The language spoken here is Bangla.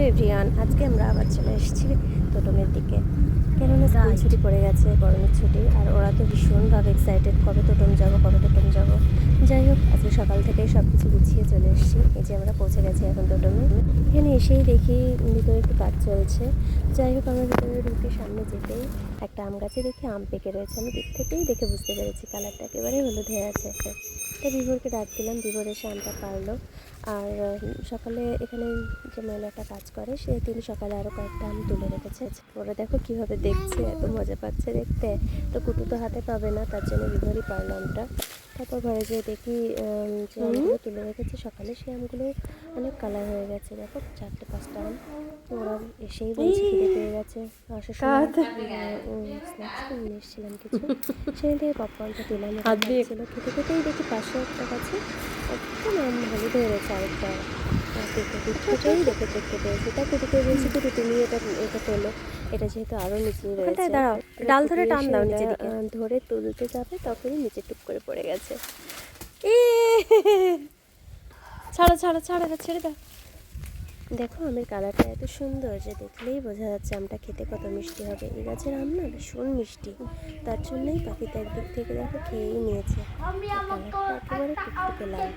হ্যালো এভরিওয়ান, আজকে আমরা আবার চলে এসেছি টোটমের দিকে। কেননা স্কুল ছুটি পড়ে গেছে, গরমের ছুটি, আর ওরা তো ভীষণভাবে এক্সাইটেড, কবে টোটম যাব কবে টোটম যাব। যাই হোক, আজকে সকাল থেকেই সব কিছু গুছিয়ে চলে এসেছি। এই যে আমরা পৌঁছে গেছি এখন টোটমে। এখানে এসেই দেখি ভিতরে একটু কাজ চলছে। যাই হোক, আমরা ভিতরে ঢুকে সামনে যেতেই একটা আম গাছে দেখি আম পেকে রয়েছে। আমি দিক থেকেই দেখে বুঝতে পেরেছি কালারটা একেবারে হলুদ হয়ে আছে। তাই বিভোরকে ডাক দিলাম, বিভোর এসে আমটা পারলো। আর সকালে এখানে যে মহিলাটা কাজ করে তিনি সকালে আরও কয়েকটা আম তুলে রেখেছে। ওরা দেখো কিভাবে দেখছে, এত মজা পাচ্ছে দেখতে। তো কুটু তো হাতে পাবে না, তার জন্য বিভোরই পারলো আমটা। তারপর ঘরে যেয়ে দেখি যে আমগুলো তুলে রেখেছে সকালে, সেই আমগুলো অনেক কালার হয়ে গেছে। দেখো 4-5টা আম। ওরা এসেই বলছে খিদে পেয়ে গেছে। আসার সময় স্ন্যাক্স নিয়ে এসেছিলাম কিছু, সেখান থেকে পপকর্নটা দিলাম, ওটা খাচ্ছিল। খেতে খেতেই দেখি পাশে একটা গাছে একদম আম হলুদ হয়ে গেছে আরেকটা। থেকেই দেখে দেখতে পেয়েছি। তা কুটুকে বলছি, কুটু তুমি এটা তোলো, এটা যেহেতু আরও নিচে রয়েছে। দাঁড়াও, ডাল ধরে টান দাও নিচে দিকে। ধরে তুলতে যাবে তখনই নিচে টুক করে পড়ে গেছে। ছাড়ো ছাড়ো ছাড়ো, ছেড়ে দাও। দেখো আমের কালারটা এত সুন্দর যে দেখলেই বোঝা যাচ্ছে আমটা খেতে কত মিষ্টি হবে। এই গাছের আম না ভীষণ মিষ্টি, তার জন্যই পাখিটা একদিক থেকে দেখো খেয়েই নিয়েছে। কালারটা একেবারে টুকটুকে লাল।